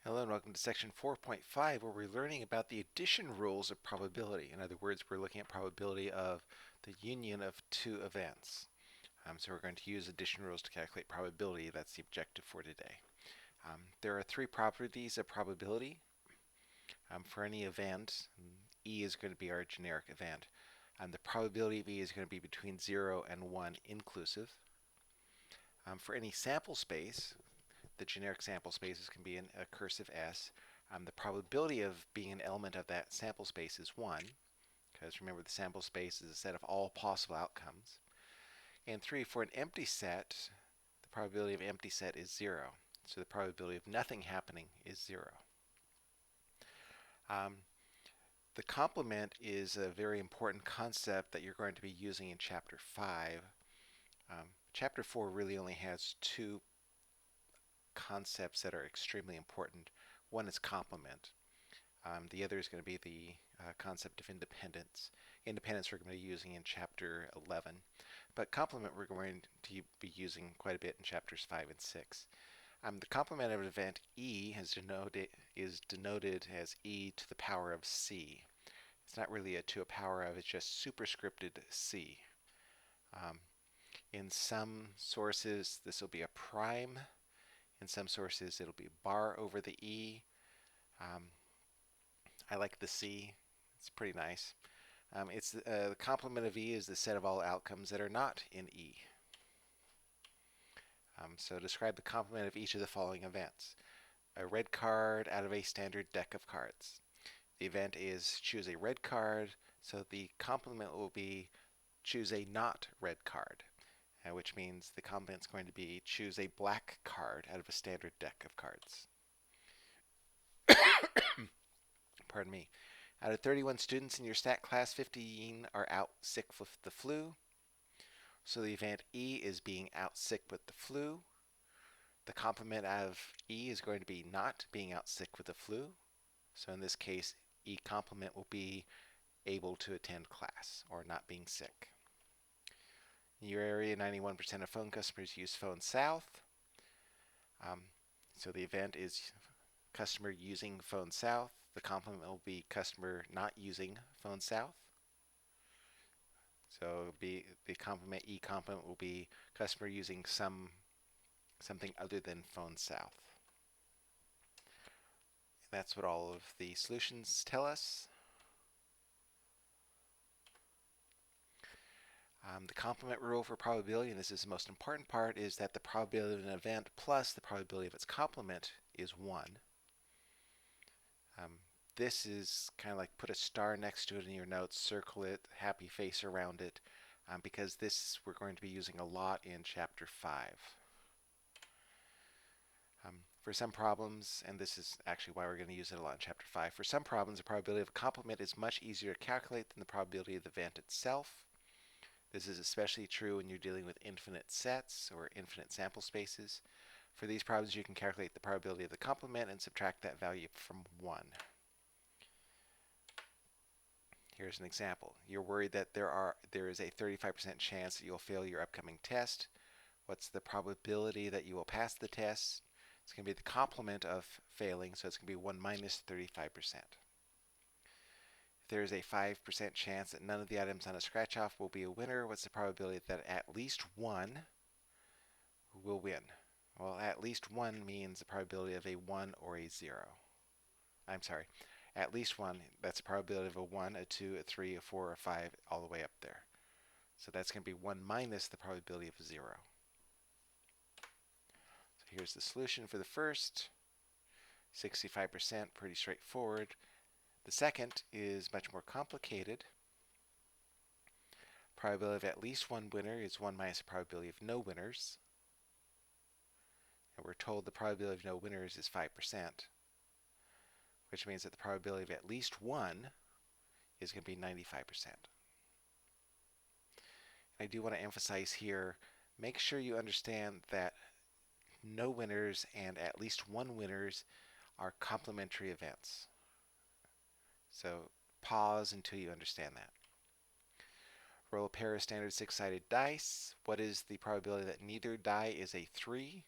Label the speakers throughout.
Speaker 1: Hello and welcome to section 4.5 where we're learning about the addition rules of probability. In other words, we're looking at probability of the union of two events. So we're going to use addition rules to calculate probability. That's the objective for today. There are three properties of probability. For any event, E is going to be our generic event. The probability of E is going to be between 0 and 1 inclusive. For any sample space, the generic sample spaces can be a cursive S. The probability of being an element of that sample space is 1, because remember the sample space is a set of all possible outcomes. And 3, for an empty set, the probability of empty set is 0. So the probability of nothing happening is 0. The complement is a very important concept that you're going to be using in Chapter 5. Chapter 4 really only has two concepts that are extremely important. One is complement. The other is going to be the concept of independence. Independence we're going to be using in Chapter 11, but complement we're going to be using quite a bit in Chapters 5 and 6. The complement of an event E is denoted as E to the power of C. It's not really a to a power of, it's just superscripted C. In some sources, this will be a prime. In some sources, it'll be bar over the E. I like the C. It's pretty nice. The complement of E is the set of all outcomes that are not in E. So describe the complement of each of the following events. A red card out of a standard deck of cards. The event is choose a red card, so the complement will be choose a not red card, which means the complement is going to be choose a black card out of a standard deck of cards. Pardon me. Out of 31 students in your stat class, 15 are out sick with the flu. So the event E is being out sick with the flu. The complement of E is going to be not being out sick with the flu. So in this case, E complement will be able to attend class or not being sick. In your area, 91% of phone customers use Phone South. So the event is customer using Phone South. The complement will be customer not using Phone South. So the complement E complement will be customer using something other than Phone South. And that's what all of the solutions tell us. The complement rule for probability, and this is the most important part, is that the probability of an event plus the probability of its complement is 1. This is kind of like put a star next to it in your notes, circle it, happy face around it, because this we're going to be using a lot in Chapter 5. For some problems, and this is actually why we're going to use it a lot in Chapter 5, for some problems the probability of a complement is much easier to calculate than the probability of the event itself. This is especially true when you're dealing with infinite sets or infinite sample spaces. For these problems, you can calculate the probability of the complement and subtract that value from 1. Here's an example. You're worried that there is a 35% chance that you'll fail your upcoming test. What's the probability that you will pass the test? It's going to be the complement of failing, so it's going to be 1 minus 35%. If there is a 5% chance that none of the items on a scratch-off will be a winner, what's the probability that at least one will win? Well, at least one means the probability of a 1 or a 0. I'm sorry. At least one, that's the probability of a 1, a 2, a 3, a 4, a 5, all the way up there. So that's going to be 1 minus the probability of a 0. So here's the solution for the first. 65%, pretty straightforward. The second is much more complicated. Probability of at least one winner is 1 minus the probability of no winners. And we're told the probability of no winners is 5%, which means that the probability of at least one is going to be 95%. I do want to emphasize here, make sure you understand that no winners and at least one winners are complementary events. So pause until you understand that. Roll a pair of standard 6-sided dice. What is the probability that neither die is a 3?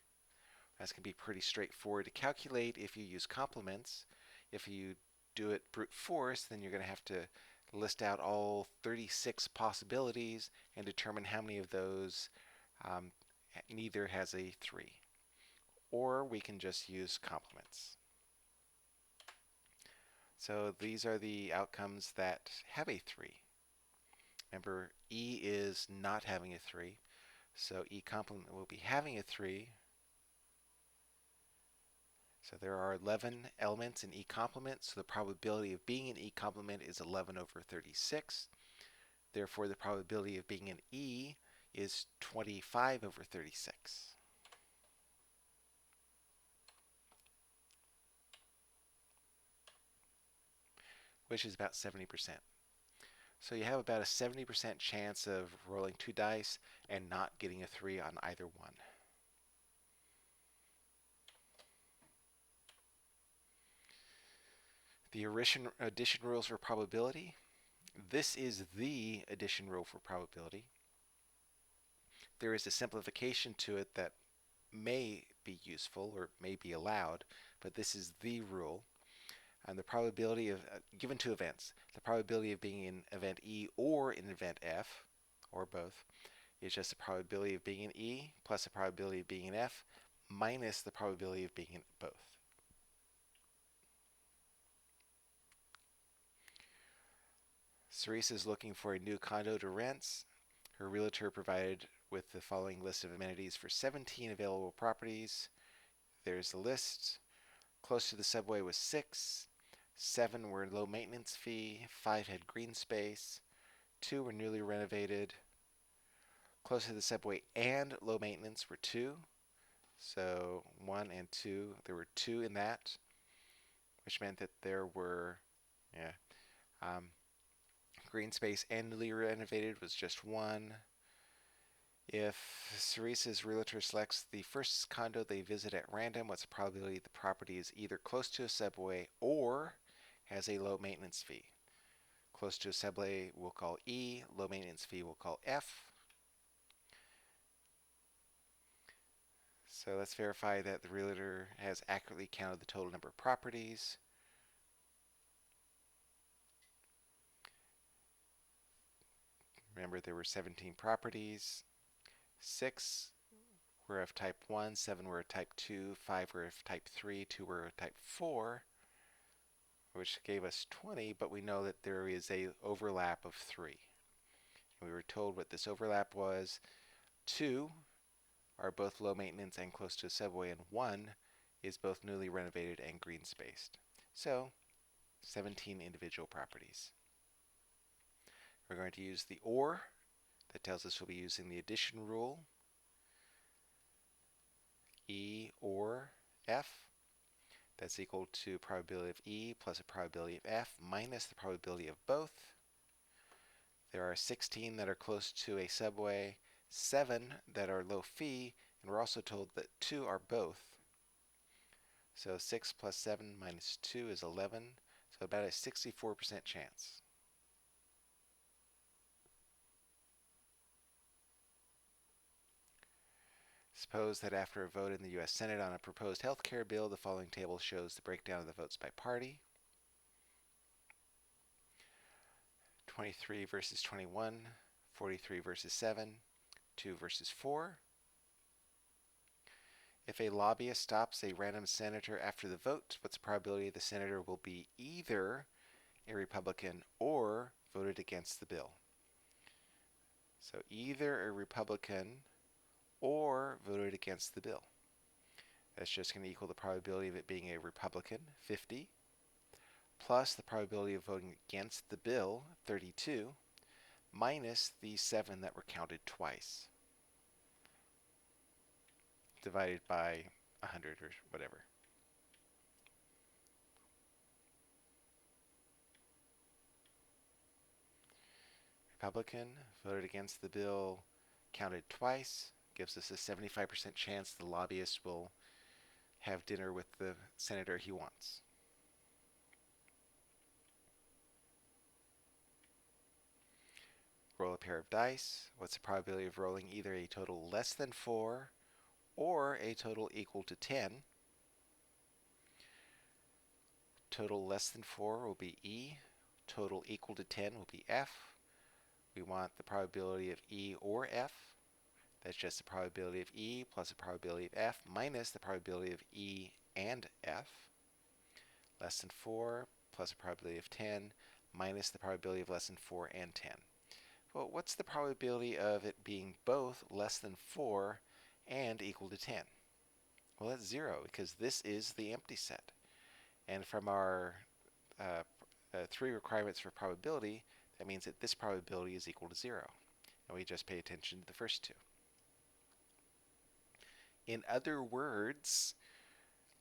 Speaker 1: That's going to be pretty straightforward to calculate if you use complements. If you do it brute force, then you're going to have to list out all 36 possibilities and determine how many of those um, neither has a 3. Or we can just use complements. So these are the outcomes that have a 3. Remember, E is not having a 3, so E complement will be having a 3. So there are 11 elements in E complement, so the probability of being an E complement is 11 over 36. Therefore, the probability of being an E is 25 over 36, which is about 70%. So you have about a 70% chance of rolling 2 dice and not getting a 3 on either one. The addition rules for probability. This is the addition rule for probability. There is a simplification to it that may be useful or may be allowed, but this is the rule. And the probability of, given two events, the probability of being in event E or in event F, or both, is just the probability of being in E plus the probability of being in F minus the probability of being in both. Cerise is looking for a new condo to rent. Her realtor provided with the following list of amenities for 17 available properties. There's the list. Close to the subway was 6. 7 were low maintenance fee. 5 had green space. 2 were newly renovated. Close to the subway and low maintenance were 2. So 1 and 2, there were 2 in that, which meant that there were, green space and newly renovated was just 1. If Cerise's realtor selects the first condo they visit at random, what's the probability the property is either close to a subway or has a low maintenance fee? Close to a subway we'll call E, low maintenance fee we'll call F. So let's verify that the realtor has accurately counted the total number of properties. Remember, there were 17 properties. 6 were of type 1, 7 were of type 2, 5 were of type 3, 2 were of type 4, which gave us 20, but we know that there is a overlap of 3. And we were told what this overlap was. 2 are both low maintenance and close to a subway, and 1 is both newly renovated and green spaced. So 17 individual properties. We're going to use the OR. That tells us we'll be using the addition rule. E or F. That's equal to probability of E plus a probability of F minus the probability of both. There are 16 that are close to a subway, 7 that are low fee, and we're also told that 2 are both. So 6 plus 7 minus 2 is 11, so about a 64% chance. Suppose that after a vote in the U.S. Senate on a proposed health care bill, the following table shows the breakdown of the votes by party. 23 versus 21, 43 versus 7, 2 versus 4. If a lobbyist stops a random senator after the vote, what's the probability the senator will be either a Republican or voted against the bill? So either a Republican or voted against the bill. That's just going to equal the probability of it being a Republican, 50, plus the probability of voting against the bill, 32, minus the 7 that were counted twice, divided by 100 or whatever. Republican voted against the bill, counted twice, gives us a 75% chance the lobbyist will have dinner with the senator he wants. Roll a pair of dice. What's the probability of rolling either a total less than 4 or a total equal to 10. Total less than 4 will be E. Total equal to 10 will be F. We want the probability of E or F. That's just the probability of E plus the probability of F minus the probability of E and F. Less than 4 plus the probability of 10 minus the probability of less than 4 and 10. Well, what's the probability of it being both less than 4 and equal to 10? Well, that's 0 because this is the empty set. And from our 3 requirements for probability, that means that this probability is equal to 0. And we just pay attention to the first two. In other words,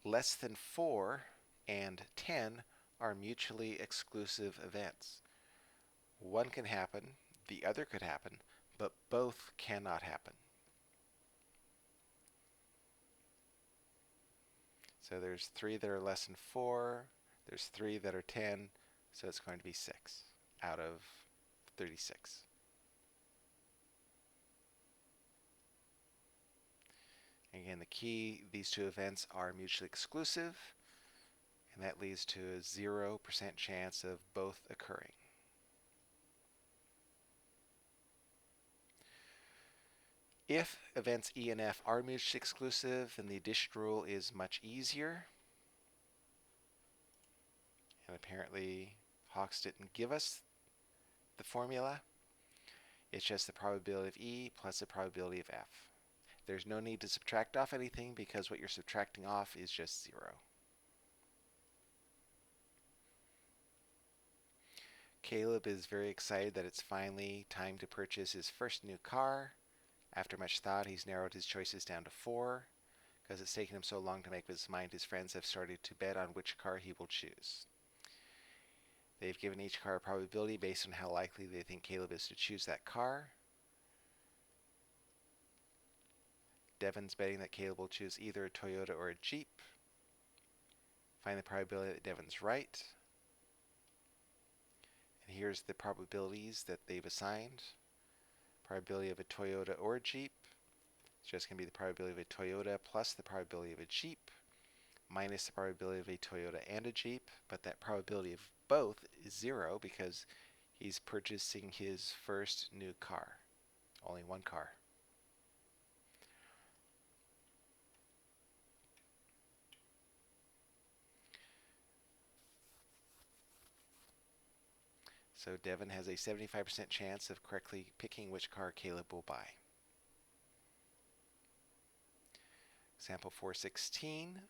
Speaker 1: less than 4 and 10 are mutually exclusive events. One can happen, the other could happen, but both cannot happen. So there's 3 that are less than 4, there's 3 that are 10, so it's going to be 6 out of 36. Again, the key, these two events are mutually exclusive, and that leads to a 0% chance of both occurring. If events E and F are mutually exclusive, then the addition rule is much easier. And apparently, Hawks didn't give us the formula. It's just the probability of E plus the probability of F. There's no need to subtract off anything because what you're subtracting off is just 0. Caleb is very excited that it's finally time to purchase his first new car. After much thought, he's narrowed his choices down to 4. Because it's taken him so long to make up his mind, his friends have started to bet on which car he will choose. They've given each car a probability based on how likely they think Caleb is to choose that car. Devin's betting that Caleb will choose either a Toyota or a Jeep. Find the probability that Devin's right. And here's the probabilities that they've assigned. Probability of a Toyota or a Jeep. It's just going to be the probability of a Toyota plus the probability of a Jeep minus the probability of a Toyota and a Jeep. But that probability of both is 0 because he's purchasing his first new car. Only one car. So Devin has a 75% chance of correctly picking which car Caleb will buy. Example 416,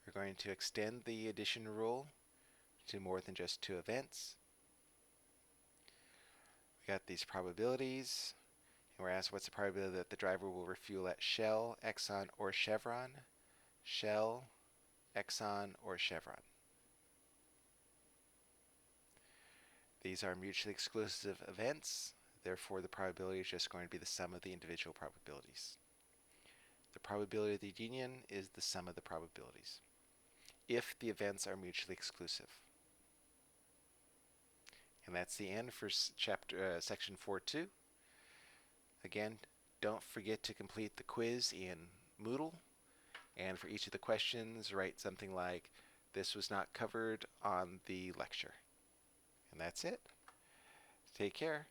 Speaker 1: we're going to extend the addition rule to more than just 2 events. We got these probabilities, and we're asked what's the probability that the driver will refuel at Shell, Exxon, or Chevron? Shell, Exxon, or Chevron. These are mutually exclusive events, therefore the probability is just going to be the sum of the individual probabilities. The probability of the union is the sum of the probabilities, if the events are mutually exclusive. And that's the end for section 4.2. Again, don't forget to complete the quiz in Moodle, and for each of the questions, write something like, "This was not covered on the lecture." And that's it. Take care.